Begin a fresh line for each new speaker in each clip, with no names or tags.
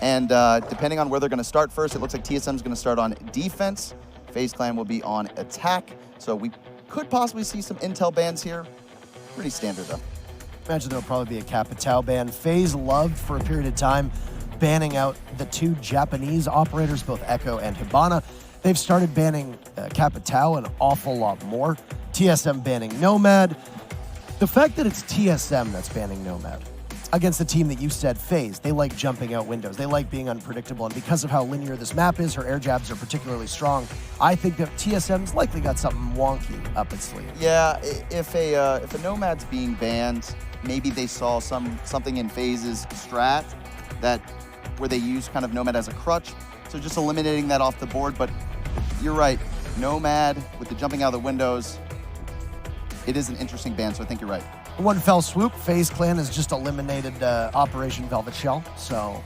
And depending on where they're going to start first, it looks like TSM is going to start on defense. Faze Clan will be on attack. So we could possibly see some intel bans here. Pretty standard, though.
Imagine there'll probably be a Capitao ban. Faze loved for a period of time banning out the two Japanese operators, both Echo and Hibana. They've started banning Capitao an awful lot more. TSM banning Nomad. The fact that it's TSM that's banning Nomad against a team that you said, Faze, they like jumping out windows. They like being unpredictable. And because of how linear this map is, her air jabs are particularly strong. I think that TSM's likely got something wonky up its sleeve.
Yeah, if a Nomad's being banned, maybe they saw something in Faze's strat where they use kind of Nomad as a crutch. So just eliminating that off the board. But you're right, Nomad with the jumping out of the windows, it is an interesting ban, so I think you're right.
One fell swoop, Faze Clan has just eliminated Operation Velvet Shell, so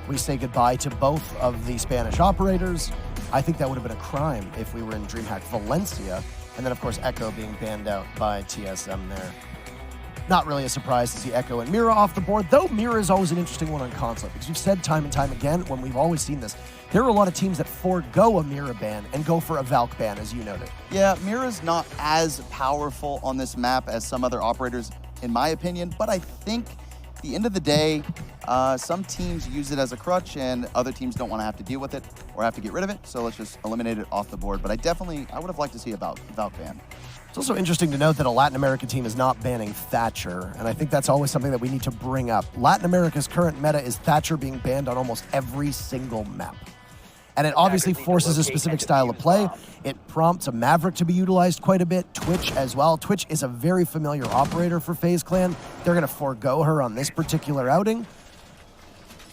we say goodbye to both of the Spanish operators. I think that would have been a crime if we were in DreamHack Valencia, and then of course Echo being banned out by TSM there. Not really a surprise to see Echo and Mira off the board, though Mira is always an interesting one on console, because we've said time and time again, when we've always seen this, there are a lot of teams that forego a Mira ban and go for a Valk ban, as you noted.
Yeah, Mira's not as powerful on this map as some other operators, in my opinion, but I think at the end of the day, some teams use it as a crutch and other teams don't want to have to deal with it or have to get rid of it, so let's just eliminate it off the board. But I would have liked to see a Valk ban.
It's also interesting to note that a Latin American team is not banning Thatcher, and I think that's always something that we need to bring up. Latin America's current meta is Thatcher being banned on almost every single map. And it obviously forces a specific style of play. It prompts a Maverick to be utilized quite a bit, Twitch as well. Twitch is a very familiar operator for Faze Clan. They're going to forego her on this particular outing.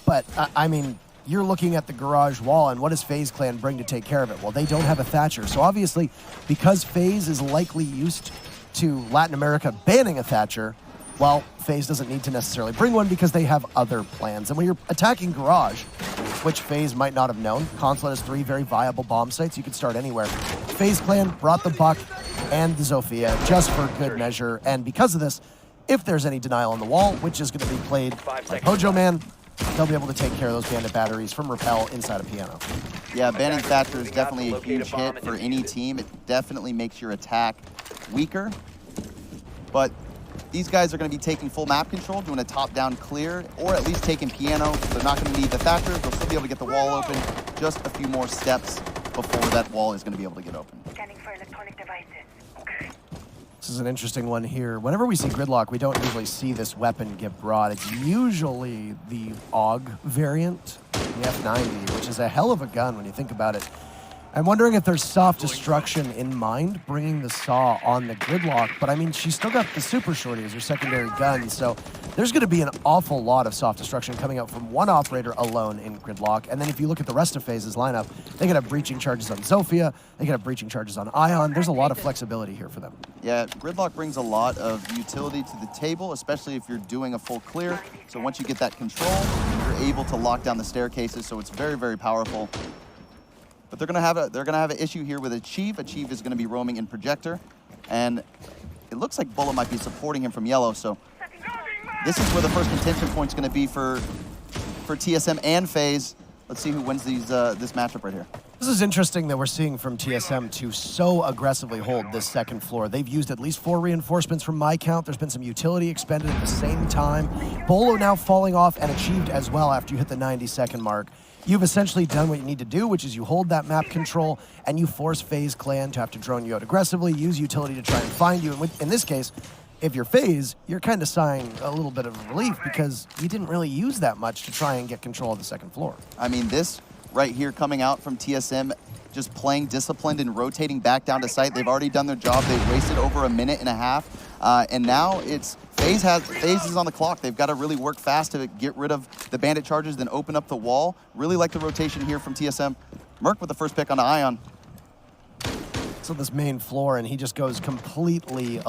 But, I mean, you're looking at the garage wall, and what does Faze Clan bring to take care of it? Well, they don't have a Thatcher. So obviously, because Faze is likely used to Latin America banning a Thatcher, well, Faze doesn't need to necessarily bring one because they have other plans. And when you're attacking garage, which Faze might not have known, Consulate has 3 very viable bomb sites. You can start anywhere. Faze Clan brought the Buck and the Zofia just for good measure. And because of this, if there's any denial on the wall, which is going to be played by Hojo Man, they'll be able to take care of those bandit batteries from Repel inside a piano.
Yeah, banning Thatcher is definitely a huge hit for any team. It definitely makes your attack weaker. But these guys are going to be taking full map control, doing a top-down clear, or at least taking piano. They're not going to need the Thatcher. They'll still be able to get the wall open. Just a few more steps before that wall is going to be able to get open.
Scanning for electronic devices.
This is an interesting one here. Whenever we see Gridlock, we don't usually see this weapon get brought. It's usually the AUG variant, the F90, which is a hell of a gun when you think about it. I'm wondering if there's soft destruction in mind, bringing the Saw on the Gridlock, but I mean, she's still got the Super Shorty as her secondary gun, so there's going to be an awful lot of soft destruction coming out from one operator alone in Gridlock, and then if you look at the rest of Faze's lineup, they could have breaching charges on Zofia, they could have breaching charges on Ion. There's a lot of flexibility here for them.
Yeah, Gridlock brings a lot of utility to the table, especially if you're doing a full clear, so once you get that control, you're able to lock down the staircases, so it's very, very powerful. But they're gonna have an issue here with Achieve. Achieve is gonna be roaming in Projector, and it looks like Bullet might be supporting him from yellow. So this is where the first contention point's gonna be for TSM and Faze. Let's see who wins this matchup right here.
This is interesting that we're seeing from TSM to so aggressively hold this second floor. They've used at least 4 reinforcements from my count. There's been some utility expended at the same time. Bolo now falling off and Achieved as well after you hit the 90-second mark. You've essentially done what you need to do, which is you hold that map control and you force Faze Clan to have to drone you out aggressively, use utility to try and find you. And in this case, if you're Faze, you're kind of sighing a little bit of relief because you didn't really use that much to try and get control of the second floor.
I mean, this right here coming out from TSM, just playing disciplined and rotating back down to site. They've already done their job. They've wasted over a minute and a half. And now it's Faze is on the clock. They've got to really work fast to get rid of the bandit charges, then open up the wall. Really like the rotation here from TSM. Merc with the first pick on the Ion.
So this main floor, and he just goes completely,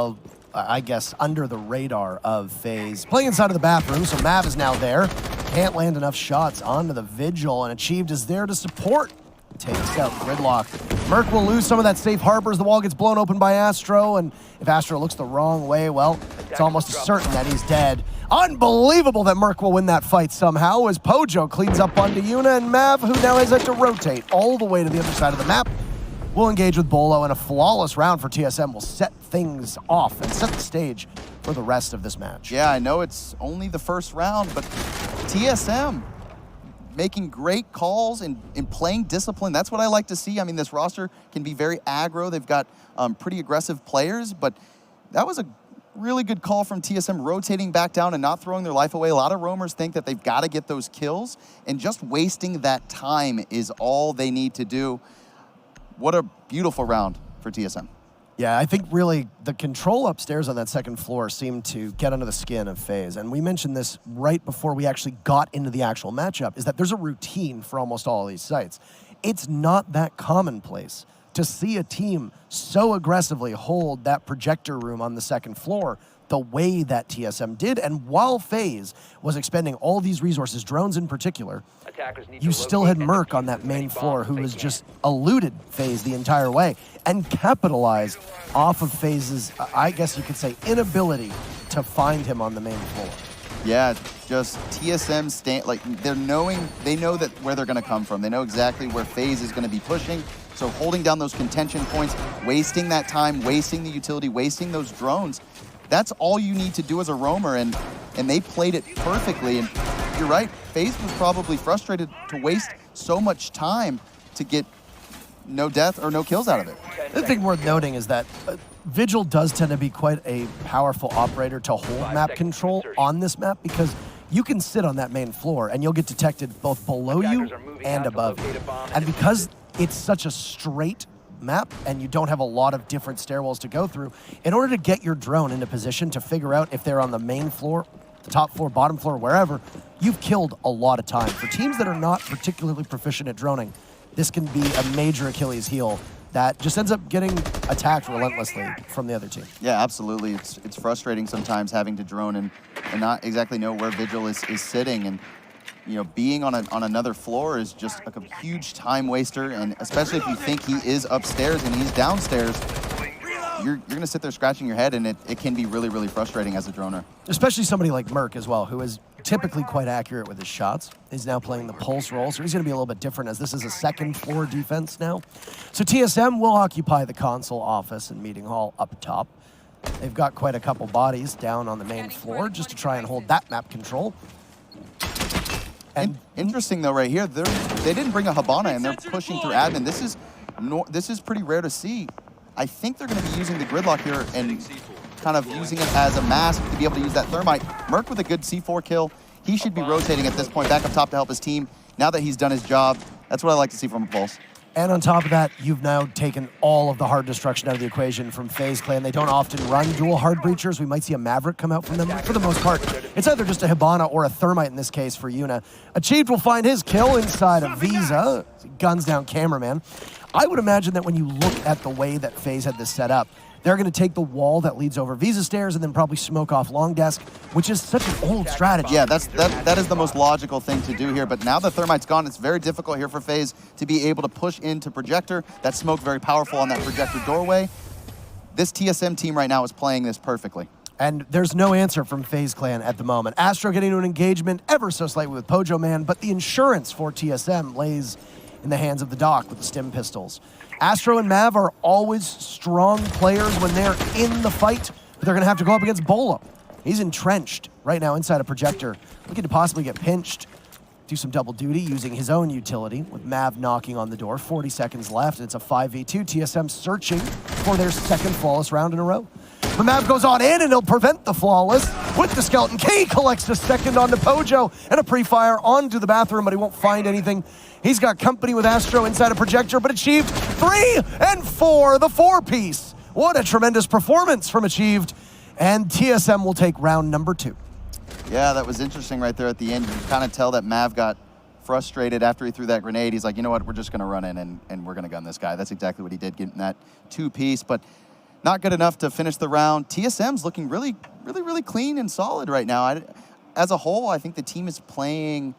I guess, under the radar of Faze. Playing inside of the bathroom, so Mav is now there. Can't land enough shots onto the Vigil, and Achieved is there to support takes out Gridlock. Merc will lose some of that safe harbor as the wall gets blown open by Astro, and if Astro looks the wrong way, well, it's almost certain that he's dead. Unbelievable that Merc will win that fight somehow as Pojo cleans up onto Yuna, and Mav, who now has had to rotate all the way to the other side of the map, will engage with Bolo, and a flawless round for TSM will set things off and set the stage for the rest of this match.
Yeah, I know it's only the first round, but TSM making great calls and playing discipline. That's what I like to see. I mean, this roster can be very aggro. They've got pretty aggressive players, but that was a really good call from TSM, rotating back down and not throwing their life away. A lot of roamers think that they've got to get those kills, and just wasting that time is all they need to do. What a beautiful round for TSM.
Yeah, I think really the control upstairs on that second floor seemed to get under the skin of FaZe. And we mentioned this right before we actually got into the actual matchup, is that there's a routine for almost all of these sites. It's not that commonplace to see a team so aggressively hold that projector room on the second floor the way that TSM did. And while FaZe was expending all these resources, drones in particular, you still had Merc on that main floor who was just eluded FaZe the entire way and capitalized off of FaZe's, I guess you could say, inability to find him on the main floor.
Yeah, just TSM they know that where they're going to come from. They know exactly where FaZe is going to be pushing. So holding down those contention points, wasting that time, wasting the utility, wasting those drones, that's all you need to do as a roamer, and they played it perfectly. And you're right, FaZe was probably frustrated to waste so much time to get no death or no kills out of it.
The thing worth noting is that Vigil does tend to be quite a powerful operator to hold map control on this map, because you can sit on that main floor and you'll get detected both below you and above you. And because it's such a straight map and you don't have a lot of different stairwells to go through, in order to get your drone into position to figure out if they're on the main floor, the top floor, bottom floor, wherever, you've killed a lot of time. For teams that are not particularly proficient at droning, this can be a major Achilles heel that just ends up getting attacked relentlessly from the other team.
Yeah, absolutely. It's frustrating sometimes having to drone and not exactly know where Vigil is sitting, and you know, being on another floor is just like a huge time waster, and especially if you think he is upstairs and he's downstairs, you're gonna sit there scratching your head, and it can be really, really frustrating as a droner. Especially
somebody like Merc as well, who is typically quite accurate with his shots. He's now playing the pulse role, so he's gonna be a little bit different, as this is a second floor defense now. So TSM will occupy the console office and meeting hall up top. They've got quite a couple bodies down on the main floor just to try and hold that map control.
And interesting though, right here, they didn't bring a Hibana, and they're pushing through admin. This is pretty rare to see. I think they're going to be using the Gridlock here and kind of using it as a mask to be able to use that Thermite. Merc with a good C4 kill. He should be rotating at this point back up top to help his team. Now that he's done his job, that's what I like to see from a Pulse.
And on top of that, you've now taken all of the hard destruction out of the equation from Faze Clan. They don't often run dual hard breachers. We might see a Maverick come out from them. For the most part, it's either just a Hibana or a Thermite in this case for Yuna. Achieved will find his kill inside of Visa. Guns down cameraman. I would imagine that when you look at the way that Faze had this set up, they're going to take the wall that leads over Visa stairs and then probably smoke off long desk, which is such an old strategy.
Yeah, that is the most logical thing to do here. But now the Thermite's gone, it's very difficult here for FaZe to be able to push into Projector. That smoke very powerful on that Projector doorway. This TSM team right now is playing this perfectly.
And there's no answer from Faze Clan at the moment. Astro getting into an engagement ever so slightly with Pojo Man, but the insurance for TSM lays in the hands of the Doc with the stim pistols. Astro and Mav are always strong players when they're in the fight, but they're gonna have to go up against Bolo. He's entrenched right now inside a Projector, looking to possibly get pinched, do some double duty using his own utility with Mav knocking on the door. 40 seconds left, and it's a 5v2. TSM searching for their second flawless round in a row. But Mav goes on in, and he'll prevent the flawless with the Skeleton Key. Collects the second onto Pojo, and a pre-fire onto the bathroom, but he won't find anything. He's got company with Astro inside a Projector, but Achieved 3 and 4, the 4-piece. What a tremendous performance from Achieved, and TSM will take round number 2.
Yeah, that was interesting right there at the end. You can kind of tell that Mav got frustrated after he threw that grenade. He's like, you know what, we're just going to run in and we're going to gun this guy. That's exactly what he did, getting that 2-piece, but not good enough to finish the round. TSM's looking really, really, really clean and solid right now. As a whole, I think the team is playing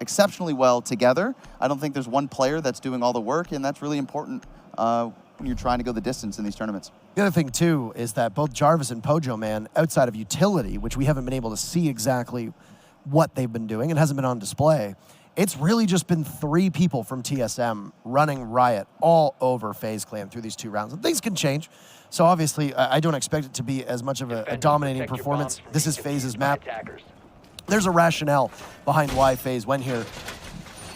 exceptionally well together. I don't think there's one player that's doing all the work, and that's really important when you're trying to go the distance in these tournaments.
The other thing, too, is that both Jarvis and Pojo Man, outside of utility, which we haven't been able to see exactly what they've been doing, it hasn't been on display, it's really just been 3 people from TSM running riot all over Faze Clan through these 2 rounds. And things can change. So obviously, I don't expect it to be as much of a dominating performance. This is Faze's map. There's a rationale behind why Faze went here.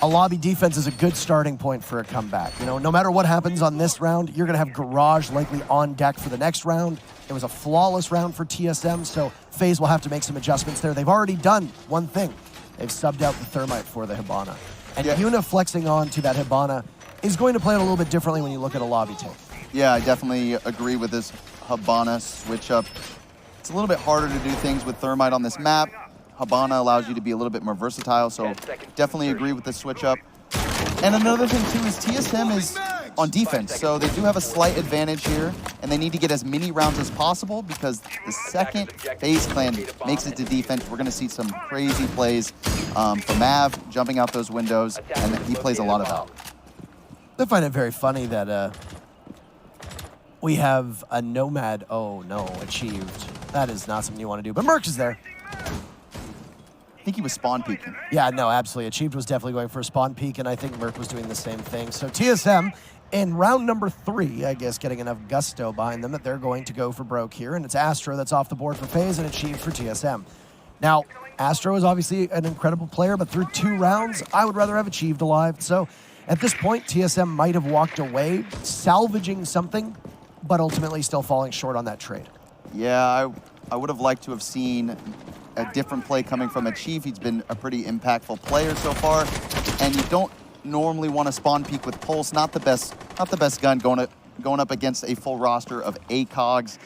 A lobby defense is a good starting point for a comeback. You know, no matter what happens on this round, you're going to have Garage likely on deck for the next round. It was a flawless round for TSM, so Faze will have to make some adjustments there. They've already done one thing. They've subbed out the Thermite for the Hibana. And Yuna flexing on to that Hibana is going to play it a little bit differently when you look at a lobby tape.
Yeah, I definitely agree with this Hibana switch up. It's a little bit harder to do things with Thermite on this map. Hibana allows you to be a little bit more versatile, so definitely agree with the switch up. And another thing too is TSM is on defense, so they do have a slight advantage here, and they need to get as many rounds as possible because the second Faze Clan makes it to defense, we're going to see some crazy plays from Mav jumping out those windows, and he plays a lot of out.
I find it very funny that we have a Nomad, oh no, achieved. That is not something you want to do, but Merc is there.
I think he was spawn peeking.
Yeah, no, absolutely. Achieved was definitely going for a spawn peek, and I think Merc was doing the same thing. So TSM, in round number 3, I guess, getting enough gusto behind them that they're going to go for broke here, and it's Astro that's off the board for Faze and Achieved for TSM. Now, Astro is obviously an incredible player, but through 2 rounds, I would rather have Achieved alive. So at this point, TSM might have walked away, salvaging something, but ultimately still falling short on that trade.
Yeah, I would have liked to have seen a different play coming from Achieve. He's been a pretty impactful player so far, and you don't normally want to spawn peek with Pulse. Not the best gun going up against a full roster of ACOGs,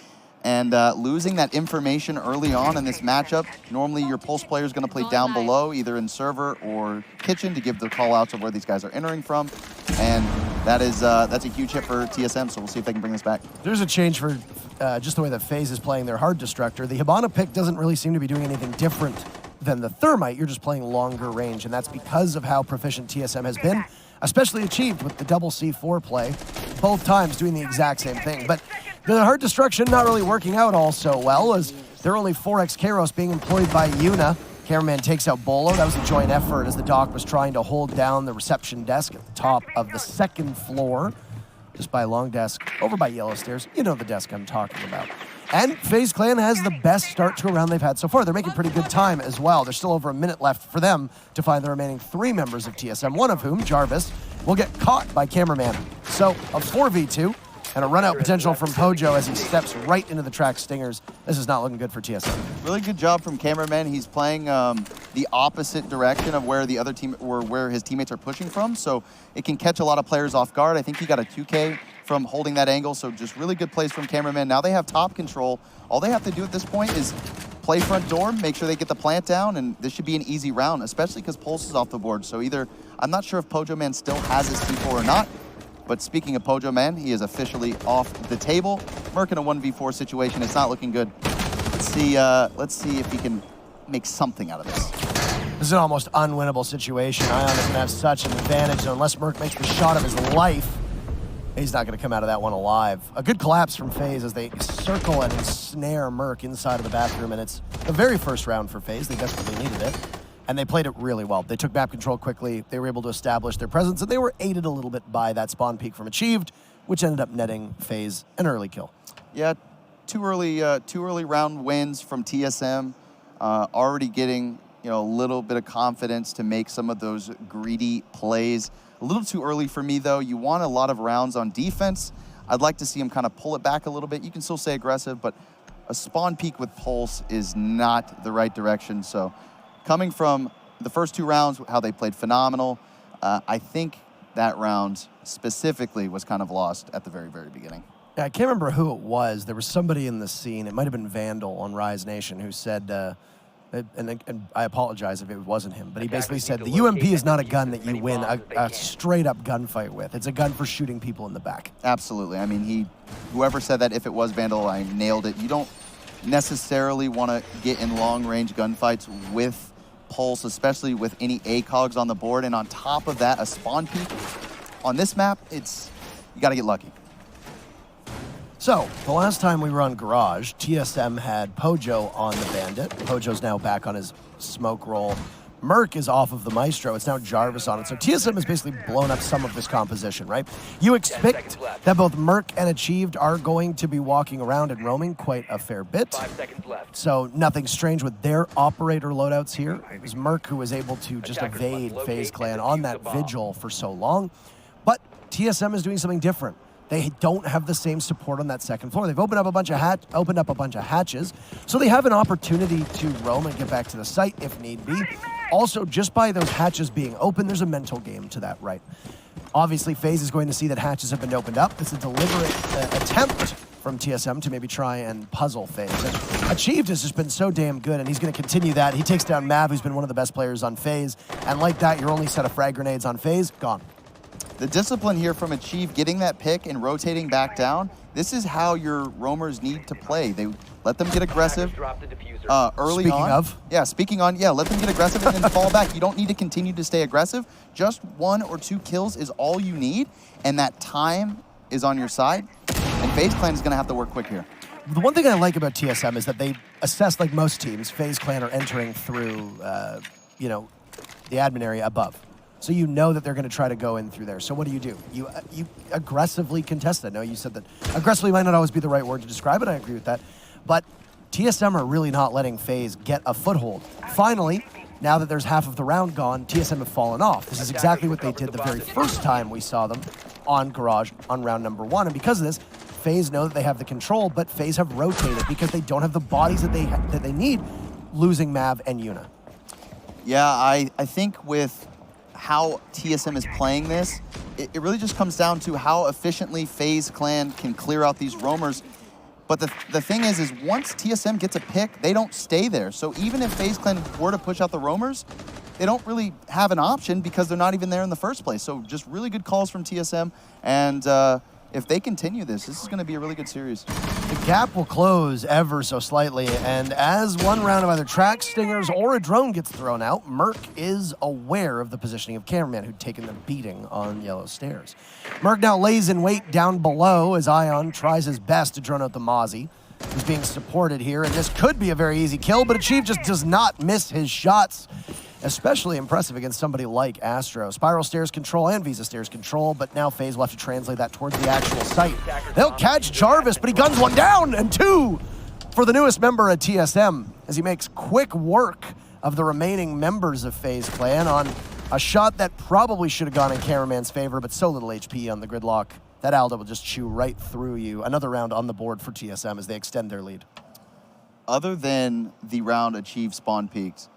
and losing that information early on in this matchup. Normally, your Pulse player is going to play down below, either in server or kitchen, to give the call outs of where these guys are entering from, and that's a huge hit for TSM. So we'll see if they can bring this back.
There's a change for just the way that Faze is playing their hard destructor. The Hibana pick doesn't really seem to be doing anything different than the Thermite. You're just playing longer range, and that's because of how proficient TSM has been, especially Achieved with the double C4 play, both times doing the exact same thing. But the hard destruction not really working out all so well, as there are only 4x Kairos being employed by Yuna. Cameraman takes out Bolo. That was a joint effort as the Doc was trying to hold down the reception desk at the top of the 2nd floor, just by Long Desk, over by Yellow Stairs. You know the desk I'm talking about. And Faze Clan has the best start to a round they've had so far. They're making pretty good time as well. There's still over a minute left for them to find the remaining 3 members of TSM, one of whom, Jarvis, will get caught by Cameraman. So a 4v2 and a run-out potential from Pojo as he steps right into the track stingers. This is not looking good for TSM.
Really good job from Cameraman. He's playing the opposite direction of where the other team, or where his teammates are pushing from, so it can catch a lot of players off guard. I think he got a 2K from holding that angle, so just really good plays from Cameraman. Now they have top control. All they have to do at this point is play front door, make sure they get the plant down, and this should be an easy round, especially because Pulse is off the board. So either, I'm not sure if Pojo Man still has his T4 or not, but speaking of Pojo Man, he is officially off the table. Merc in a 1v4 situation, it's not looking good. Let's see if he can make something out of this.
This is an almost unwinnable situation. Ion is going to have such an advantage, so unless Merc makes the shot of his life, he's not going to come out of that one alive. A good collapse from Faze as they circle and ensnare Merc inside of the bathroom, and it's the very first round for Faze. They desperately needed it, and they played it really well. They took map control quickly. They were able to establish their presence, and they were aided a little bit by that spawn peek from Achieved, which ended up netting Faze an early kill.
Yeah, two early round wins from TSM, already getting a little bit of confidence to make some of those greedy plays. A little too early for me, though. You want a lot of rounds on defense. I'd like to see him kind of pull it back a little bit. You can still say aggressive, but a spawn peek with Pulse is not the right direction. So coming from the first 2 rounds, how they played phenomenal, I think that round specifically was kind of lost at the very, very beginning.
Yeah, I can't remember who it was. There was somebody in the scene, it might have been Vandal on Rise Nation, who said, and I apologize if it wasn't him, but he basically said the UMP is not a gun that you win a straight-up gunfight with. It's a gun for shooting people in the back.
Absolutely. I mean, whoever said that, if it was Vandal, I nailed it. You don't necessarily want to get in long-range gunfights with pulse, especially with any ACOGs on the board. And on top of that, a spawn peak. On this map, you got to get lucky.
So, the last time we were on Garage, TSM had Pojo on the Bandit. Pojo's now back on his smoke roll. Merc is off of the Maestro. It's now Jarvis on it. So TSM has basically blown up some of this composition, right? You expect that both Merc and Achieved are going to be walking around and roaming quite a fair bit.
5 seconds left.
So nothing strange with their operator loadouts here. It was Merc who was able to just
Attackers
evade
must
Faze
locate
Clan
and
on
defuse
that
the bomb.
vigil for so long. But TSM is doing something different. They don't have the same support on that second floor. They've opened up a bunch of hatches, so they have an opportunity to roam and get back to the site if need be. Also, just by those hatches being open, there's a mental game to that, right? Obviously, FaZe is going to see that hatches have been opened up. It's a deliberate attempt from TSM to maybe try and puzzle FaZe. And Achieved has just been so damn good, and he's going to continue that. He takes down Mav, who's been one of the best players on FaZe, and like that, your only set of frag grenades on FaZe, gone.
The discipline here from Achieve, getting that pick and rotating back down, this is how your roamers need to play. They let them get aggressive
Drop the diffuser.
early
Speaking
on.
of.
Yeah, speaking on, yeah, let them get aggressive and then fall back. You don't need to continue to stay aggressive. Just 1 or 2 kills is all you need, and that time is on your side. And Faze Clan is going to have to work quick here.
The one thing I like about TSM is that they assess, like most teams, Faze Clan are entering through, the admin area above. So you know that they're going to try to go in through there. So what do? You aggressively contest that. No, you said that aggressively might not always be the right word to describe it. I agree with that. But TSM are really not letting FaZe get a foothold. Finally, now that there's half of the round gone, TSM have fallen off. This is exactly what they did the very first time we saw them on Garage on round number 1. And because of this, FaZe know that they have the control, but FaZe have rotated because they don't have the bodies that they need, losing Mav and Yuna.
Yeah, I think with how TSM is playing this, it really just comes down to how efficiently FaZe Clan can clear out these roamers. But the thing is once TSM gets a pick, they don't stay there. So even if FaZe Clan were to push out the roamers, they don't really have an option because they're not even there in the first place. So just really good calls from TSM. And if they continue this is going to be a really good series.
The gap will close ever so slightly, and as one round of either track stingers or a drone gets thrown out, Merc is aware of the positioning of Cameraman, who'd taken the beating on Yellow Stairs. Merc now lays in wait down below as Ion tries his best to drone out the Mozzie, who's being supported here, and this could be a very easy kill, but Achieve just does not miss his shots. Especially impressive against somebody like Astro. Spiral Stairs control and Visa Stairs control, but now FaZe will have to translate that towards the actual site. They'll catch Jarvis, but he guns 1 down and 2 for the newest member at TSM as he makes quick work of the remaining members of FaZe Clan on a shot that probably should have gone in Cameraman's favor, but so little HP on the gridlock. That Alda will just chew right through you. Another round on the board for TSM as they extend their lead.
Other than the round Achieve spawn peaks,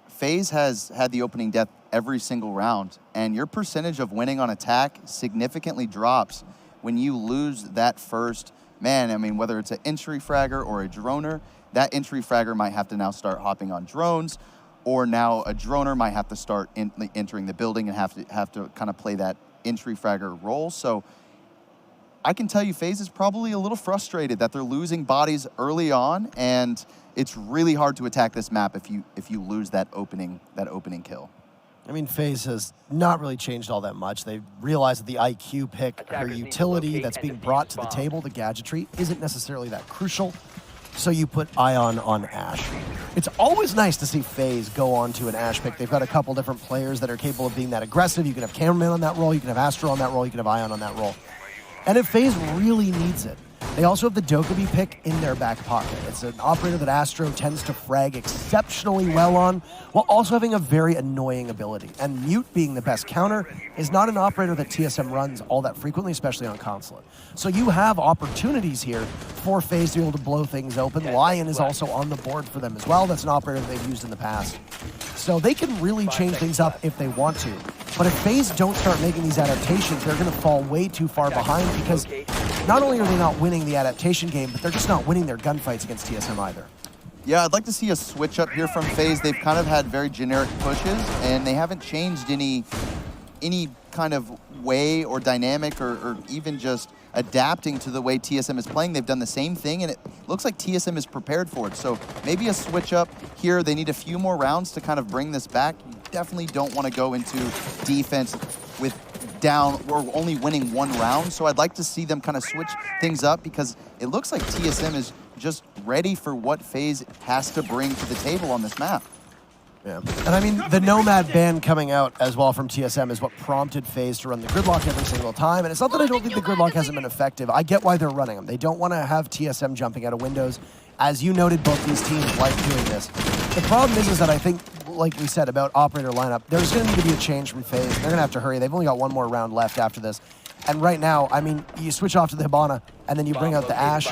FaZe has had the opening death every single round, and your percentage of winning on attack significantly drops when you lose that first man. I mean, whether it's an entry fragger or a droner, that entry fragger might have to now start hopping on drones, or now a droner might have to start entering the building and have to kind of play that entry fragger role. So I can tell you FaZe is probably a little frustrated that they're losing bodies early on, and it's really hard to attack this map if you lose that opening kill.
I mean, FaZe has not really changed all that much. They realize that the IQ pick, her utility that's being brought to the table, the gadgetry, isn't necessarily that crucial. So you put Ion on Ashe. It's always nice to see FaZe go on to an Ashe pick. They've got a couple different players that are capable of being that aggressive. You can have Cameraman on that role, you can have Astro on that role, you can have Ion on that role. And if FaZe really needs it, they also have the Dokkaebi pick in their back pocket. It's an operator that Astro tends to frag exceptionally well on, while also having a very annoying ability. And Mute, being the best counter, is not an operator that TSM runs all that frequently, especially on Consulate. So you have opportunities here for FaZe to be able to blow things open. Lion is also on the board for them as well. That's an operator that they've used in the past. So they can really change things up if they want to. But if FaZe don't start making these adaptations, they're going to fall way too far behind, because not only are they not winning the adaptation game, but they're just not winning their gunfights against TSM either.
Yeah, I'd like to see a switch up here from FaZe. They've kind of had very generic pushes, and they haven't changed any kind of way or dynamic or even just adapting to the way TSM is playing. They've done the same thing, and it looks like TSM is prepared for it. So maybe a switch up here. They need a few more rounds to kind of bring this back. You definitely don't want to go into defense with down or only winning one round. So I'd like to see them kind of switch things up, because it looks like TSM is just ready for what FaZe has to bring to the table on this map.
Yeah. And I mean, the Nomad ban coming out as well from TSM is what prompted FaZe to run the gridlock every single time. And it's not that I don't think the gridlock hasn't been effective. I get why they're running them. They don't want to have TSM jumping out of windows. As you noted, both these teams like doing this. The problem is that I think, like we said about operator lineup, there's going to need to be a change from FaZe. They're going to have to hurry. They've only got one more round left after this. And right now, I mean, you switch off to the Hibana, and then you bring out the Ash.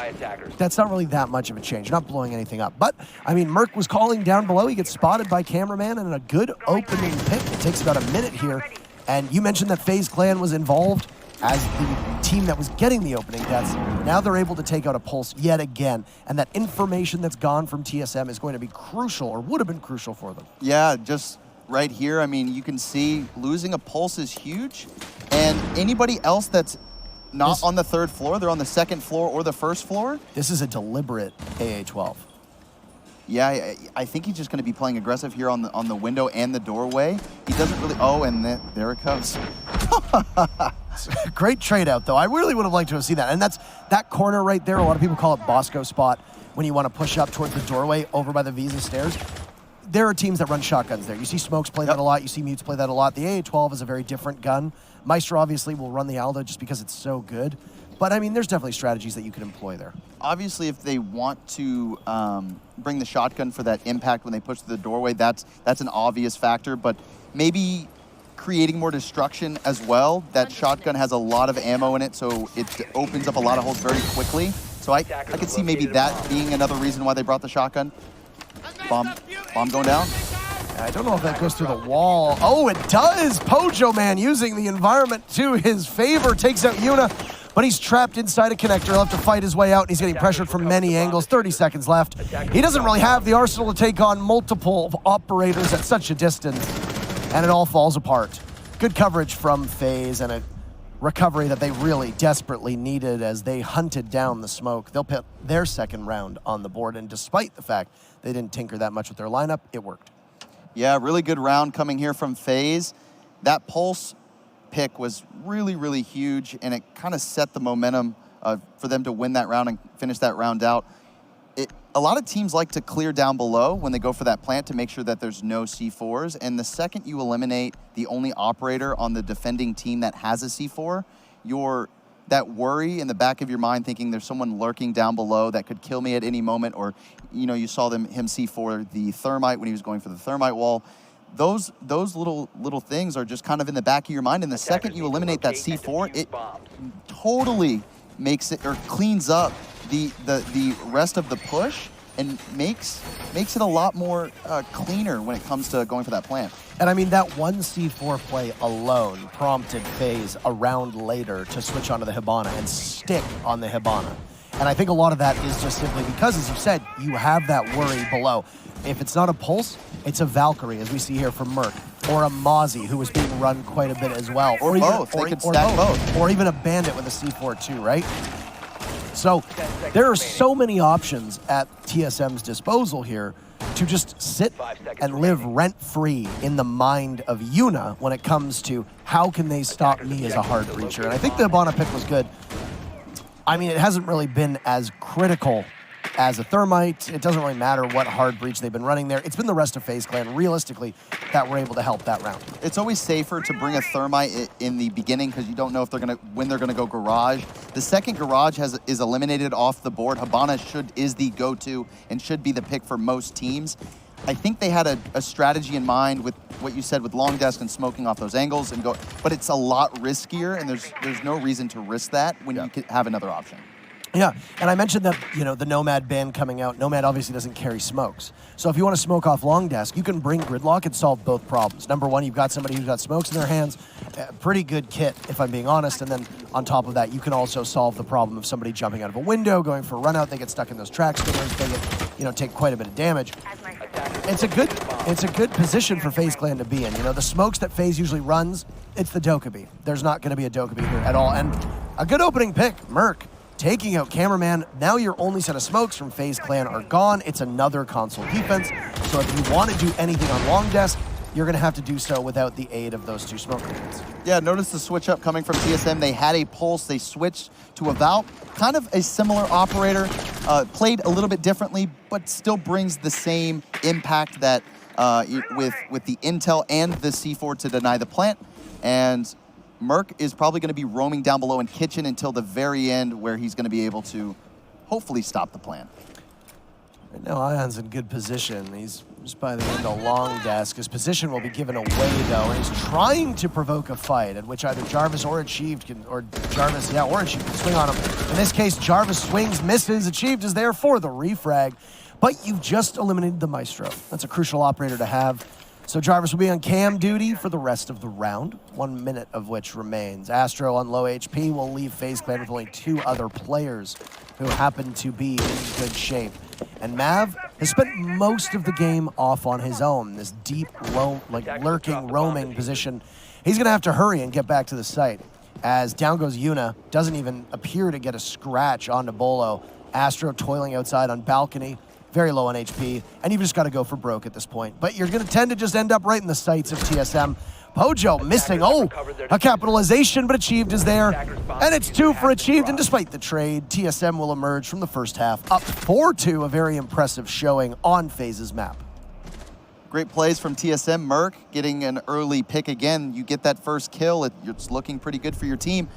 That's not really that much of a change. You're not blowing anything up. But, I mean, Merc was calling down below. He gets spotted by cameraman, and a good opening pick. It takes about a minute here. And you mentioned that Faze Clan was involved as the team that was getting the opening deaths. Now they're able to take out a Pulse yet again. And that information that's gone from TSM is going to be crucial, or would have been crucial for them.
Yeah, just right here, I mean, you can see losing a Pulse is huge. And anybody else that's not on the third floor, they're on the second floor or the first floor.
This is a deliberate AA-12.
Yeah, I think he's just going to be playing aggressive here on the window and the doorway. He doesn't really. Oh, and there it comes.
Great trade out, though. I really would have liked to have seen that. And that's that corner right there. A lot of people call it Bosco spot when you want to push up towards the doorway over by the Visa stairs. There are teams that run shotguns there. You see Smokes play that a lot. You see Mutes play that a lot. The AA-12 is a very different gun. Maestro obviously will run the Aldo just because it's so good. But, I mean, there's definitely strategies that you can employ there.
Obviously, if they want to bring the shotgun for that impact when they push through the doorway, that's an obvious factor. But maybe creating more destruction as well. That shotgun has a lot of ammo in it, so it opens up a lot of holes very quickly. So I could see maybe that being another reason why they brought the shotgun. Bomb going down.
I don't know if that goes through the wall. Oh, it does! Pojo Man using the environment to his favor. Takes out Yuna, but he's trapped inside a connector. He'll have to fight his way out, and he's getting pressured from many angles. 30 seconds left. He doesn't really have the arsenal to take on multiple operators at such a distance, and it all falls apart. Good coverage from FaZe, and a recovery that they really desperately needed as they hunted down the smoke. They'll put their second round on the board, and despite the fact they didn't tinker that much with their lineup, it worked.
Yeah, really good round coming here from FaZe. That Pulse pick was really, really huge, and it kind of set the momentum for them to win that round and finish that round out. A lot of teams like to clear down below when they go for that plant to make sure that there's no C4s, and the second you eliminate the only operator on the defending team that has a C4, that worry in the back of your mind thinking there's someone lurking down below that could kill me at any moment, or you saw him C4 the thermite when he was going for the thermite wall. Those little things are just kind of in the back of your mind, and the second you eliminate that C4, it totally makes it, or cleans up the rest of the push and makes it a lot more cleaner when it comes to going for that plant.
And I mean, that one C4 play alone prompted FaZe a round later to switch onto the Hibana and stick on the Hibana. And I think a lot of that is just simply because, as you said, you have that worry below. If it's not a Pulse, it's a Valkyrie, as we see here from Merc, or a Mozzie, who was being run quite a bit as well.
Or both. They could stack both.
Or even a Bandit with a C4 too, right? So there are so many options at TSM's disposal here to just sit and live rent-free in the mind of Yuna when it comes to how can they stop me as a hard breacher. And I think the Hibana pick was good. I mean, it hasn't really been as critical as a thermite. It doesn't really matter what hard breach they've been running there. It's been the rest of FaZe Clan, realistically, that were able to help that round.
It's always safer to bring a thermite in the beginning because you don't know if when they're gonna go garage. The second garage is eliminated off the board. Hibana is the go-to and should be the pick for most teams. I think they had a strategy in mind with what you said with long desk and smoking off those angles and but it's a lot riskier, and there's no reason to risk that when you could have another option.
Yeah, and I mentioned that, the Nomad ban coming out. Nomad obviously doesn't carry smokes. So if you want to smoke off long desk, you can bring Gridlock and solve both problems. Number one, you've got somebody who's got smokes in their hands. Pretty good kit, if I'm being honest. And then on top of that, you can also solve the problem of somebody jumping out of a window, going for a run out. They get stuck in those track spinners. They get, take quite a bit of damage. It's a good position for FaZe Clan to be in. The smokes that FaZe usually runs, it's the Dokkaebi. There's not going to be a Dokkaebi here at all. And A good opening pick, Merc. Taking out Cameraman. Now your only set of smokes from Faze Clan are gone. It's another console defense. So if you want to do anything on long desk, you're going to have to do so without the aid of those 2 smoke grenades.
Yeah, notice the switch up coming from TSM. They had a pulse. They switched to a Valk. Kind of a similar operator. Played a little bit differently, but still brings the same impact that with the intel and the C4 to deny the plant. And Merc is probably going to be roaming down below in kitchen until the very end, where he's going to be able to hopefully stop the plan.
Right now, Ion's in good position. He's just by the end of long desk. His position will be given away, though, and he's trying to provoke a fight at which either Jarvis or Achieved can, or Achieved can swing on him. In this case, Jarvis swings, misses. Achieved is there for the refrag, but you've just eliminated the Maestro. That's a crucial operator to have. So Jarvis will be on cam duty for the rest of the round, 1 minute of which remains. Astro on low HP will leave Faze Clan with only 2 other players who happen to be in good shape. And Mav has spent most of the game off on his own, this deep, low, lurking, roaming position. He's gonna have to hurry and get back to the site. As down goes Yuna, doesn't even appear to get a scratch onto Bolo. Astro toiling outside on balcony. Very low on HP, and you've just got to go for broke at this point. But you're going to tend to just end up right in the sights of TSM. Pojo missing, a capitalization, but Achieved is there. And it's 2 for Achieved, and despite the trade, TSM will emerge from the first half up 4-2, a very impressive showing on Faze's map.
Great plays from TSM. Merc getting an early pick again. You get that first kill, it's looking pretty good for your team.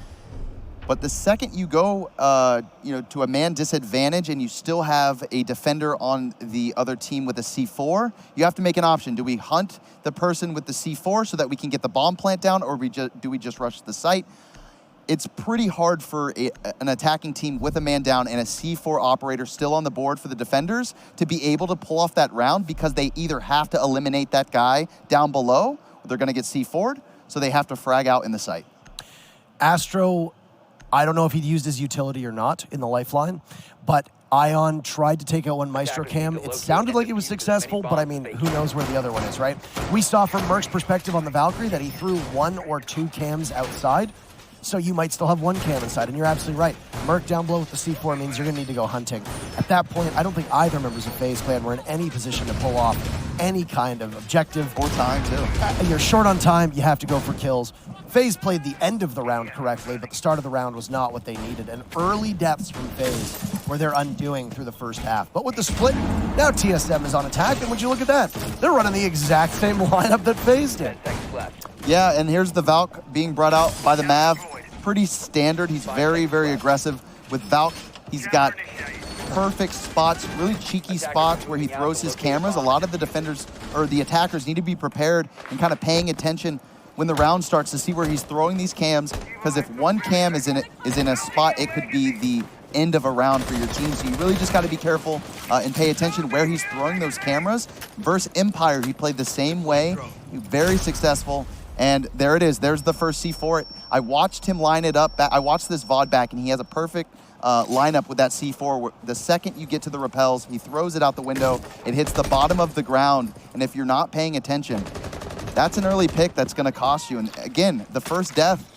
But the second you go to a man disadvantage and you still have a defender on the other team with a C4, you have to make an option. Do we hunt the person with the C4 so that we can get the bomb plant down, or do we just rush the site? It's pretty hard for an attacking team with a man down and a C4 operator still on the board for the defenders to be able to pull off that round, because they either have to eliminate that guy down below, or they're going to get C4'd, so they have to frag out in the site.
Astro, I don't know if he'd used his utility or not in the lifeline, but Ion tried to take out one Maestro cam. It sounded like it was successful, but I mean, who knows where the other one is, right? We saw from Merc's perspective on the Valkyrie that he threw 1 or 2 cams outside, so you might still have 1 cam inside, and you're absolutely right. Merc down below with the C4 means you're gonna need to go hunting. At that point, I don't think either members of Faze Clan were in any position to pull off any kind of objective.
Or time, too.
You're short on time, you have to go for kills. Faze played the end of the round correctly, but the start of the round was not what they needed. And early deaths from Faze were their undoing through the first half. But with the split, now TSM is on attack, and would you look at that? They're running the exact same lineup that Faze did.
Yeah, and here's the Valk being brought out by the Mav. Pretty standard. He's very, very aggressive. With Valk, he's got perfect spots, really cheeky spots where he throws his cameras. A lot of the defenders, or the attackers, need to be prepared and kind of paying attention when the round starts to see where he's throwing these cams, because if 1 cam is in a spot, it could be the end of a round for your team. So you really just got to be careful and pay attention where he's throwing those cameras. Versus Empire, he played the same way, very successful. And there it is. There's the first C4. I watched him line it up. I watched this VOD back, and he has a perfect lineup with that C4. Where the second you get to the rappels, he throws it out the window. It hits the bottom of the ground. And if you're not paying attention, that's an early pick that's going to cost you. And again, the first death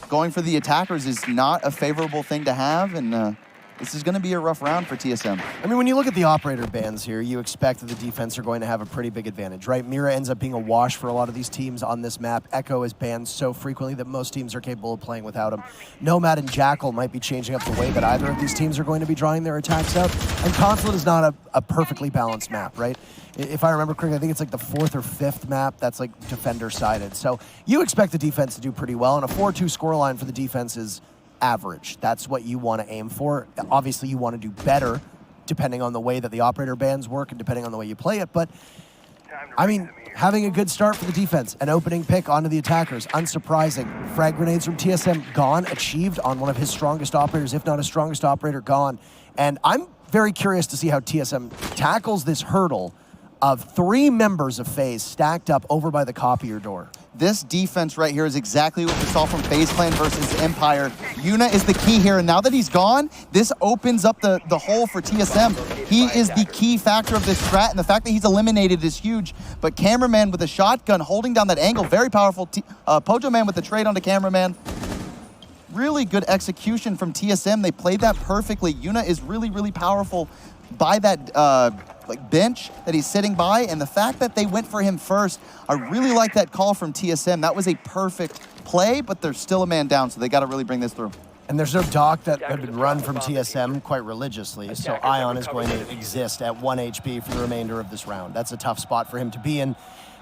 going for the attackers is not a favorable thing to have. And this is going to be a rough round for TSM.
I mean, when you look at the operator bans here, you expect that the defense are going to have a pretty big advantage, right? Mira ends up being a wash for a lot of these teams on this map. Echo is banned so frequently that most teams are capable of playing without him. Nomad and Jackal might be changing up the way that either of these teams are going to be drawing their attacks out. And Consulate is not a perfectly balanced map, right? If I remember correctly, I think it's like the 4th or 5th map that's like defender-sided. So you expect the defense to do pretty well, and a 4-2 scoreline for the defense is average. That's what you want to aim for. Obviously, you want to do better depending on the way that the operator bans work and depending on the way you play it. But, I mean, having a good start for the defense, an opening pick onto the attackers, unsurprising. Frag grenades from TSM gone, Achieved on one of his strongest operators, if not his strongest operator, gone. And I'm very curious to see how TSM tackles this hurdle of 3 members of Faze stacked up over by the copier door.
This defense right here is exactly what we saw from Faze Clan versus Empire. Yuna is the key here, and now that he's gone, this opens up the hole for TSM. He is the key factor of this strat, and the fact that he's eliminated is huge. But Cameraman with a shotgun holding down that angle, very powerful. Pojo Man with the trade onto Cameraman. really good execution from TSM. They played that perfectly. Yuna is really, really powerful by that like bench that he's sitting by, and the fact that they went for him first, I really like that call from TSM. That was a perfect play, but there's still a man down, so they got to really bring this through.
And there's no dock that had been run from TSM quite religiously, so Ion is going to exist at 1 HP for the remainder of this round. That's a tough spot for him to be in.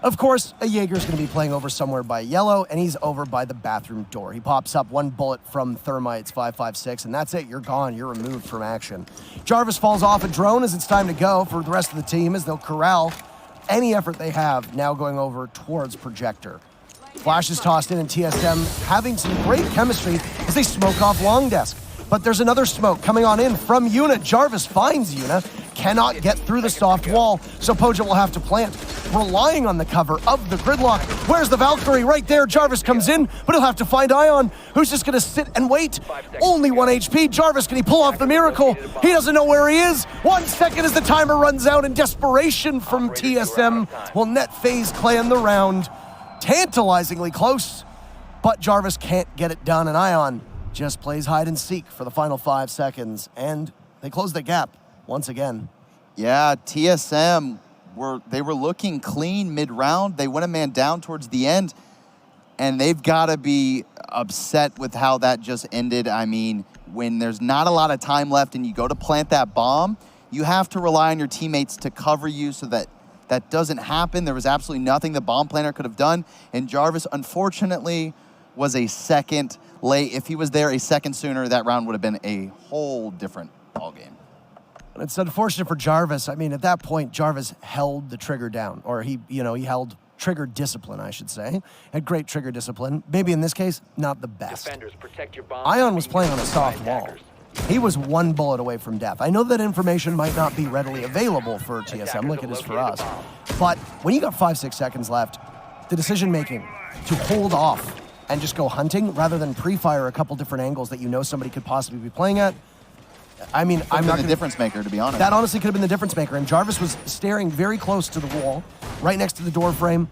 Of course, a Jaeger's going to be playing over somewhere by yellow, and he's over by the bathroom door. He pops up 1 bullet from Thermite's 5.56, and that's it. You're gone. You're removed from action. Jarvis falls off a drone as it's time to go for the rest of the team as they'll corral any effort they have now going over towards Projector. Flash is tossed in, and TSM having some great chemistry as they smoke off long desk. But there's another smoke coming on in from Yuna. Jarvis finds Yuna, cannot get through the soft wall, so Poja will have to plant, relying on the cover of the gridlock. Where's the Valkyrie? Right there. Jarvis comes in, but he'll have to find Ion, who's just going to sit and wait. Only 1 HP. Jarvis, can he pull off the miracle? He doesn't know where he is. 1 second as the timer runs out, and desperation from TSM will net Faze Clan the round. Tantalizingly close, but Jarvis can't get it done, and Ion just plays hide and seek for the final 5 seconds, and they close the gap once again.
Yeah, TSM were looking clean mid-round. They went a man down towards the end, and they've got to be upset with how that just ended. I mean, when there's not a lot of time left and you go to plant that bomb, you have to rely on your teammates to cover you so that that doesn't happen. There was absolutely nothing the bomb planner could have done, and Jarvis, unfortunately, was a second late. If he was there a second sooner, that round would have been a whole different ballgame.
It's unfortunate for Jarvis. I mean, at that point, Jarvis held the trigger down, or he held trigger discipline, I should say. Had great trigger discipline. Maybe in this case, not the best. Ion was playing on a soft wall. He was 1 bullet away from death. I know that information might not be readily available for TSM like it is for us, but when you got 5-6 seconds left, the decision-making to hold off and just go hunting rather than pre-fire a couple different angles that you know somebody could possibly be playing at, I mean, I'm not
the difference maker, to be honest.
That honestly could have been the difference maker, and Jarvis was staring very close to the wall, right next to the door frame.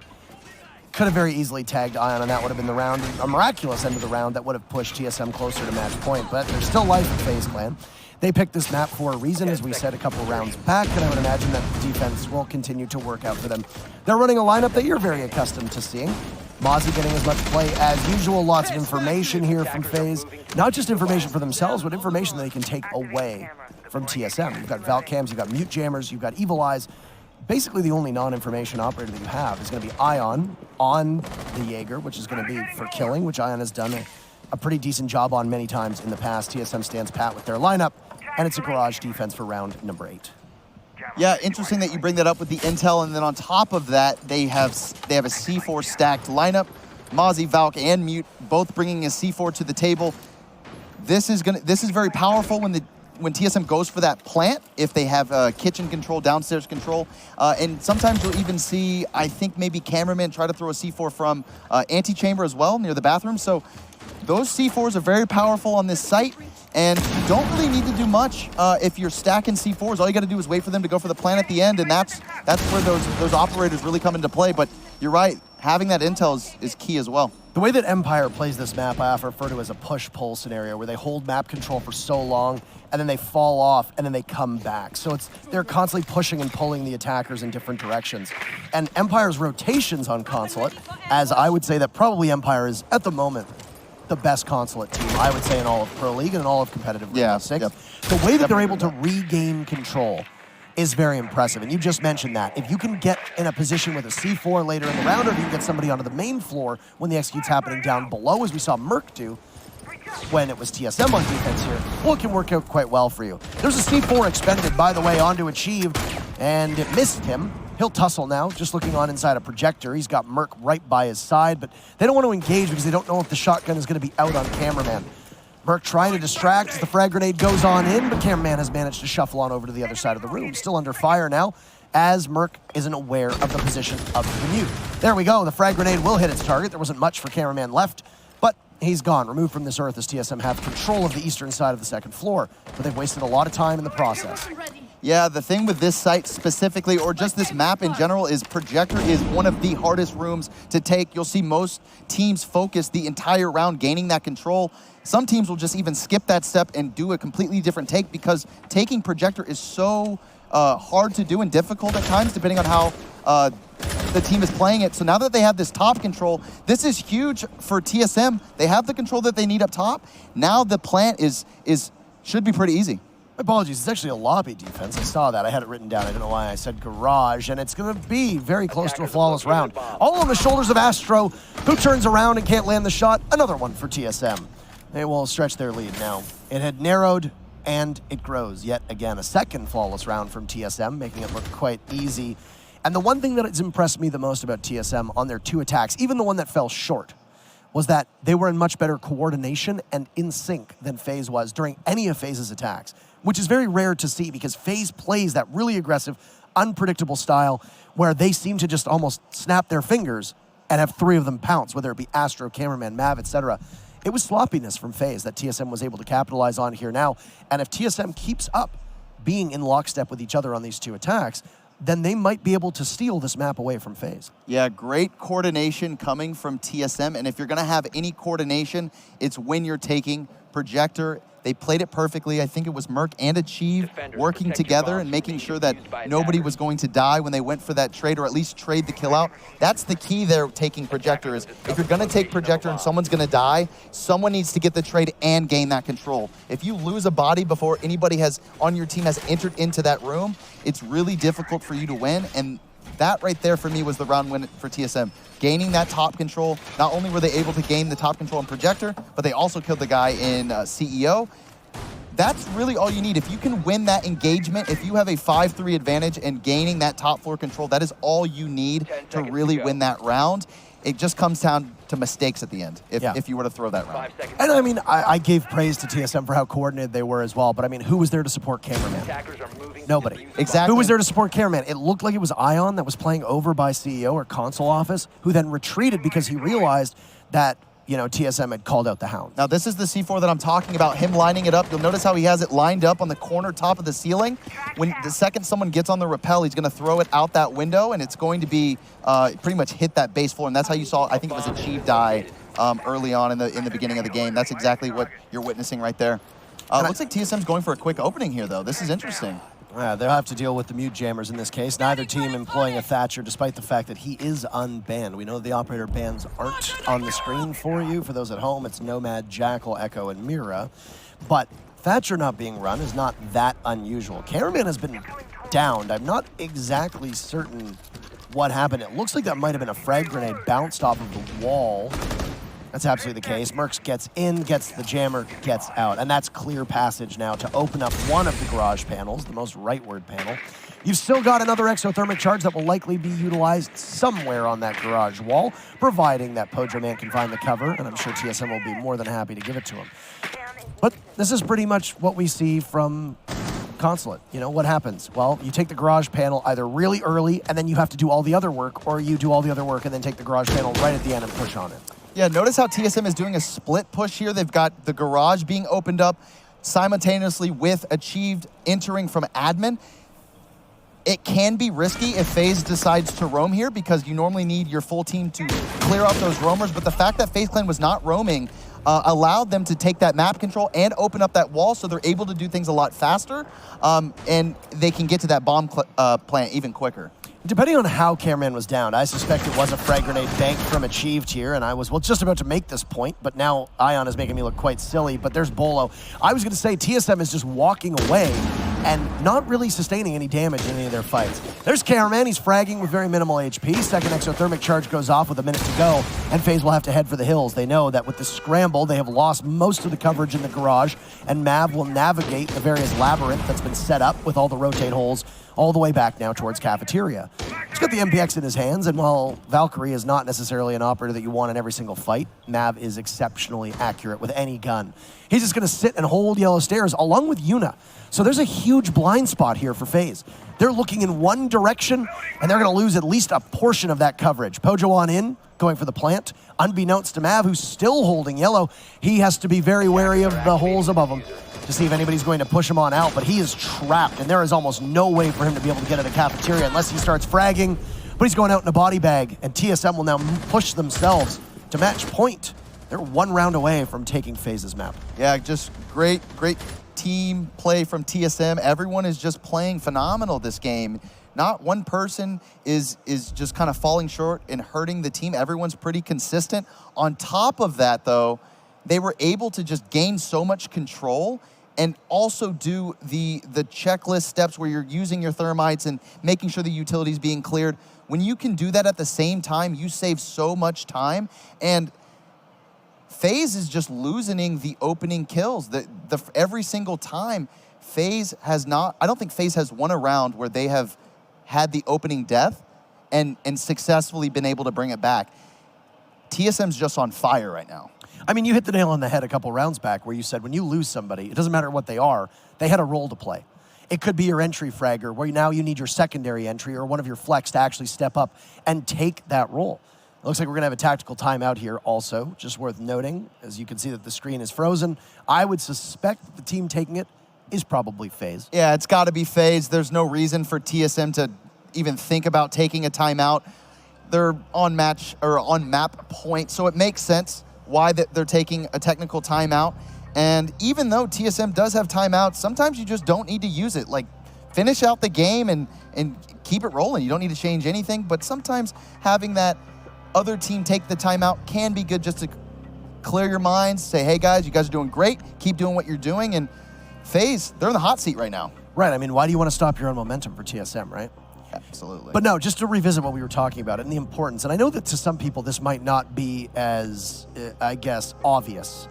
Could have very easily tagged Ion, and that would have been the round, a miraculous end of the round that would have pushed TSM closer to match point, but there's still life in Faze Clan. They picked this map for a reason, as we said a couple rounds back, and I would imagine that the defense will continue to work out for them. They're running a lineup that you're very accustomed to seeing. Mozzie getting as much play as usual, lots of information here from Faze. Not just information for themselves, but information that they can take away from TSM. You've got Valcams, you've got Mute Jammers, you've got Evil Eyes. Basically, the only non-information operator that you have is going to be Ion on the Jaeger, which is going to be for killing, which Ion has done a pretty decent job on many times in the past. TSM stands pat with their lineup, and it's a garage defense for round number 8.
Yeah, interesting that you bring that up with the intel, and then on top of that, they have a C4 stacked lineup. Mozzie, Valk, and Mute both bringing a C4 to the table. This is very powerful when TSM goes for that plant, if they have kitchen control, downstairs control. And sometimes you'll even see, I think maybe cameraman try to throw a C4 from antechamber as well, near the bathroom. So those C4s are very powerful on this site, and you don't really need to do much if you're stacking C4s. All you got to do is wait for them to go for the plant at the end, and that's where those operators really come into play. But you're right, having that intel is key as well.
The way that Empire plays this map, I often refer to as a push-pull scenario, where they hold map control for so long, and then they fall off, and then they come back. So they're constantly pushing and pulling the attackers in different directions. And Empire's rotations on Consulate, as I would say that probably Empire is, at the moment, the best Consulate team, I would say, in all of Pro League and in all of competitive Rainbow Six.
Yep.
The way that they're able to regain control is very impressive, and you just mentioned that. If you can get in a position with a C4 later in the round, or if you can get somebody onto the main floor when the execute's happening down below, as we saw Merc do when it was TSM on defense here, well, it can work out quite well for you. There's a C4 expended, by the way, onto Achieve, and it missed him. He'll tussle now, just looking on inside a projector. He's got Merc right by his side, but they don't want to engage because they don't know if the shotgun is going to be out on cameraman. Merc trying to distract as the frag grenade goes on in, but cameraman has managed to shuffle on over to the other side of the room. Still under fire now, as Merc isn't aware of the position of the Mute. There we go, the frag grenade will hit its target. There wasn't much for cameraman left, but he's gone, removed from this earth as TSM have control of the eastern side of the second floor, but they've wasted a lot of time in the process.
Yeah, the thing with this site specifically, or just this map in general, is Projector is one of the hardest rooms to take. You'll see most teams focus the entire round gaining that control. Some teams will just even skip that step and do a completely different take because taking Projector is so hard to do and difficult at times, depending on how the team is playing it. So now that they have this top control, this is huge for TSM. They have the control that they need up top. Now the plant should be pretty easy.
Apologies, it's actually a lobby defense. I saw that. I had it written down. I don't know why I said garage, and it's going to be very close to a flawless round. All on the shoulders of Astro, who turns around and can't land the shot. Another one for TSM. They will stretch their lead now. It had narrowed, and it grows yet again. A second flawless round from TSM, making it look quite easy. And the one thing that has impressed me the most about TSM on their 2 attacks, even the one that fell short, was that they were in much better coordination and in sync than FaZe was during any of FaZe's attacks, which is very rare to see because FaZe plays that really aggressive, unpredictable style where they seem to just almost snap their fingers and have 3 of them pounce, whether it be Astro, Cameraman, Mav, etc. It was sloppiness from FaZe that TSM was able to capitalize on here now. And if TSM keeps up being in lockstep with each other on these 2 attacks, then they might be able to steal this map away from FaZe.
Yeah, great coordination coming from TSM, and if you're gonna have any coordination, it's when you're taking Projector. They played it perfectly. I think it was Merc and Achieve working together and making sure that nobody was going to die when they went for that trade, or at least trade the kill out. That's the key there, taking Projector, is if you're gonna take Projector and someone's gonna die, someone needs to get the trade and gain that control. If you lose a body before anybody on your team has entered into that room, it's really difficult for you to win, and that right there for me was the round win for TSM. Gaining that top control, not only were they able to gain the top control in Projector, but they also killed the guy in CEO. That's really all you need. If you can win that engagement, if you have a 5-3 advantage and gaining that top floor control, that is all you need to really win that round. It just comes down to mistakes at the end, if you were to throw that round.
And I mean, I gave praise to TSM for how coordinated they were as well, but I mean, who was there to support Cameraman? Nobody.
Exactly.
Who was there to support Cameraman? It looked like it was Ion that was playing over by CEO or console office, who then retreated because he realized that, you know, TSM had called out the Hound.
Now this is the C4 that I'm talking about, him lining it up. You'll notice how he has it lined up on the corner top of the ceiling. When the second someone gets on the rappel, he's gonna throw it out that window, and it's going to be pretty much hit that base floor, and that's how you saw, I think it was Achieve die early on in the beginning of the game. That's exactly what you're witnessing right there. Looks like TSM's going for a quick opening here though. This is interesting.
Yeah, they'll have to deal with the mute jammers in this case. Neither team employing a Thatcher, despite the fact that he is unbanned. We know the operator bans aren't on the screen for you. For those at home, it's Nomad, Jackal, Echo, and Mira. But Thatcher not being run is not that unusual. Cameraman has been downed. I'm not exactly certain what happened. It looks like that might have been a frag grenade bounced off of the wall. That's absolutely the case. Mercs gets in, gets the jammer, gets out. And that's clear passage now to open up one of the garage panels, the most rightward panel. You've still got another exothermic charge that will likely be utilized somewhere on that garage wall, providing that Pojo Man can find the cover, and I'm sure TSM will be more than happy to give it to him. But this is pretty much what we see from Consulate. You know, what happens? Well, you take the garage panel either really early, and then you have to do all the other work, or you do all the other work and then take the garage panel right at the end and push on it.
Yeah, notice how TSM is doing a split push here. They've got the garage being opened up simultaneously with Achieved entering from admin. It can be risky if FaZe decides to roam here because you normally need your full team to clear out those roamers, but the fact that Faze Clan was not roaming allowed them to take that map control and open up that wall, so they're able to do things a lot faster, and they can get to that bomb plant even quicker.
Depending on how Cameraman was down, I suspect it was a frag grenade banked from Achieved here, and I was, well, just about to make this point, but now Ion is making me look quite silly, but there's Bolo. I was going to say TSM is just walking away and not really sustaining any damage in any of their fights. There's Cameraman, he's fragging with very minimal HP. Second exothermic charge goes off with a minute to go, and FaZe will have to head for the hills. They know that with the scramble, they have lost most of the coverage in the garage, and Mav will navigate the various labyrinth that's been set up with all the rotate holes all the way back now towards Cafeteria. He's got the MPX in his hands, and while Valkyrie is not necessarily an operator that you want in every single fight, Mav is exceptionally accurate with any gun. He's just going to sit and hold yellow stairs along with Yuna. So there's a huge blind spot here for FaZe. They're looking in one direction, and they're going to lose at least a portion of that coverage. Pojo on in, going for the plant. Unbeknownst to Mav, who's still holding yellow, he has to be very wary of the holes above him. to see if anybody's going to push him on out, but he is trapped, and there is almost no way for him to be able to get at a cafeteria unless he starts fragging, but he's going out in a body bag, and TSM will now push themselves to match point. They're 1 round away from taking Faze's map.
Yeah, just great team play from TSM. Everyone is just playing phenomenal this game. Not one person is just kind of falling short and hurting the team. Everyone's pretty consistent. On top of that, though, they were able to just gain so much control and also do the checklist steps where you're using your thermites and making sure the utility's being cleared. When you can do that at the same time, you save so much time. And Faze is just losing the opening kills. Every single time, Faze has not, I don't think Faze has won a round where they have had the opening death and successfully been able to bring it back. TSM's just on fire right now.
I mean, you hit the nail on the head a couple rounds back where you said when you lose somebody, it doesn't matter what they are, they had a role to play. It could be your entry fragger where now you need your secondary entry or one of your flex to actually step up and take that role. It looks like we're going to have a tactical timeout here also, just worth noting. As you can see that the screen is frozen. I would suspect that the team taking it is probably Faze.
Yeah, it's got to be Faze. There's no reason for TSM to even think about taking a timeout. They're on map point, so it makes sense why they're taking a technical timeout. And even though TSM does have timeouts, sometimes you just don't need to use it. Like, finish out the game and keep it rolling. You don't need to change anything, but sometimes having that other team take the timeout can be good just to clear your minds, say, hey guys, you guys are doing great, keep doing what you're doing, and Faze, they're in the hot seat right now.
Right, I mean, why do you want to stop your own momentum for TSM, right?
Absolutely.
But no, just to revisit what we were talking about and the importance, and I know that to some people this might not be as, I guess, obvious,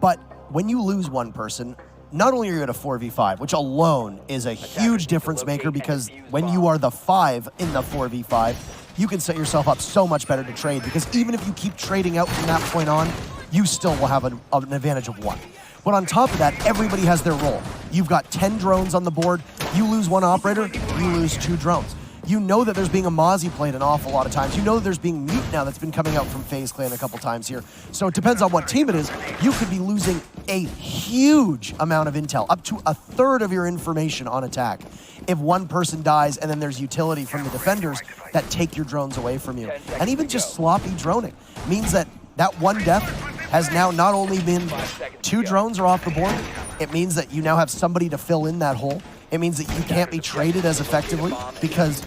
but when you lose one person, not only are you at a 4v5, which alone is a huge difference maker because when you are the 5 in the 4v5, you can set yourself up so much better to trade because even if you keep trading out from that point on, you still will have an advantage of 1. But on top of that, everybody has their role. You've got 10 drones on the board. You lose 1 operator, you lose 2 drones. You know that there's being a Mozzie played an awful lot of times. You know that there's being Mute now that's been coming out from Faze Clan a couple times here. So it depends on what team it is. You could be losing a huge amount of intel, up to 1/3 of your information on attack. If one person dies and then there's utility from the defenders that take your drones away from you. And even just sloppy droning means that that 1 death has now not only been 2 drones are off the board, it means that you now have somebody to fill in that hole. It means that you can't be traded as effectively because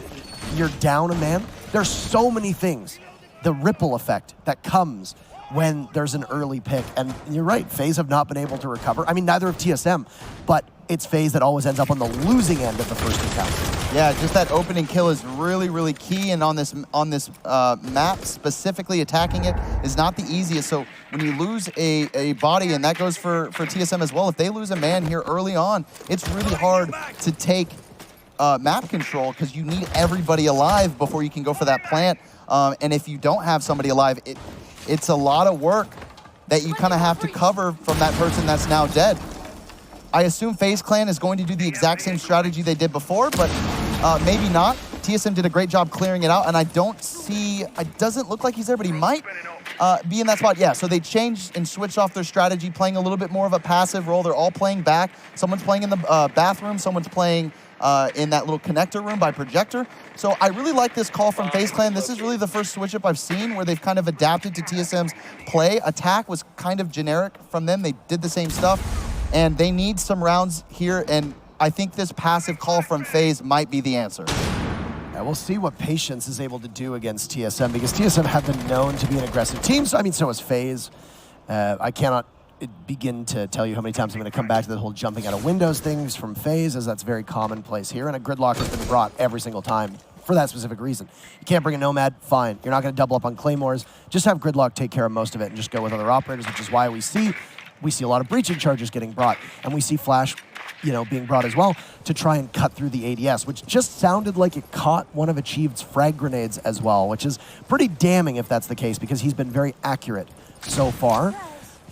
you're down a man. There's so many things, the ripple effect that comes when there's an early pick. And you're right, Faze have not been able to recover. I mean, neither of TSM, but it's Faze that always ends up on the losing end of the first encounter.
Yeah, just that opening kill is really, really key, and on this map, specifically attacking it is not the easiest. So when you lose a body, and that goes for TSM as well, if they lose a man here early on, it's really hard to take map control because you need everybody alive before you can go for that plant. And if you don't have somebody alive, it's a lot of work that you kind of have to cover from that person that's now dead. I assume Faze Clan is going to do the exact same strategy they did before, but maybe not. TSM did a great job clearing it out, and I don't see, it doesn't look like he's there, but he might be in that spot. Yeah, so they changed and switched off their strategy, playing a little bit more of a passive role. They're all playing back. Someone's playing in the bathroom, someone's playing in that little connector room by projector. So I really like this call from Faze Clan. This is really the first switch up I've seen where they've kind of adapted to TSM's play. Attack was kind of generic from them. They did the same stuff, and they need some rounds here, and I think this passive call from Faze might be the answer.
Yeah, we'll see what Patience is able to do against TSM because TSM have been known to be an aggressive team. So, I mean, so is Faze. I cannot begin to tell you how many times I'm going to come back to the whole jumping out of windows things from Faze, as that's very commonplace here. And a gridlock has been brought every single time for that specific reason. You can't bring a Nomad, fine. You're not going to double up on Claymores. Just have gridlock take care of most of it and just go with other operators, which is why we see a lot of breaching charges getting brought, and we see Flash, being brought as well to try and cut through the ADS, which just sounded like it caught one of Achieved's frag grenades as well, which is pretty damning if that's the case because he's been very accurate so far.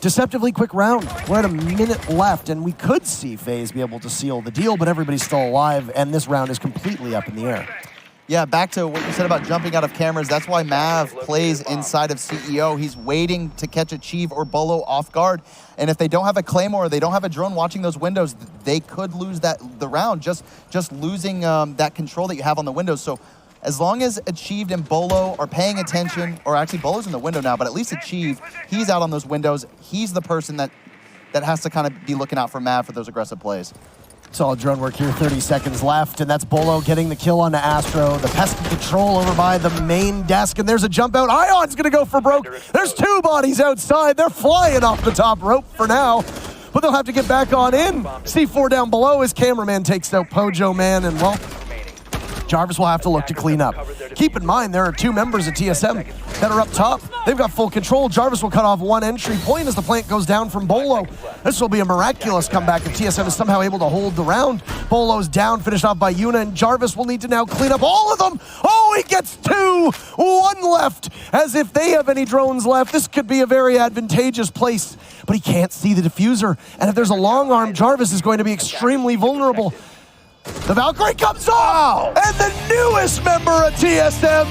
Deceptively quick round. We're at a minute left, and we could see Faze be able to seal the deal, but everybody's still alive, and this round is completely up in the air.
Yeah, back to what you said about jumping out of cameras. That's why Mav plays inside of CEO. He's waiting to catch Achieve or Bolo off guard. And if they don't have a Claymore, or they don't have a drone watching those windows, they could lose the round, just losing that control that you have on the windows. So as long as Achieved and Bolo are paying attention, or actually Bolo's in the window now, but at least Achieve, he's out on those windows. He's the person that has to kind of be looking out for Mav for those aggressive plays.
Solid drone work here, 30 seconds left, and that's Bolo getting the kill on Astro. The pesky control over by the main desk, and there's a jump out. Ion's gonna go for broke. There's 2 bodies outside. They're flying off the top rope for now, but they'll have to get back on in. C4 down below. His cameraman takes out Pojo Man, and well, Jarvis will have to look to clean up. Keep in mind, there are 2 members of TSM that are up top. They've got full control. Jarvis will cut off 1 entry point as the plant goes down from Bolo. This will be a miraculous comeback if TSM is somehow able to hold the round. Bolo's down, finished off by Yuna, and Jarvis will need to now clean up all of them. Oh, he gets 2, 1 left. As if they have any drones left. This could be a very advantageous place, but he can't see the diffuser. And if there's a long arm, Jarvis is going to be extremely vulnerable. The Valkyrie comes off, and the newest member of TSM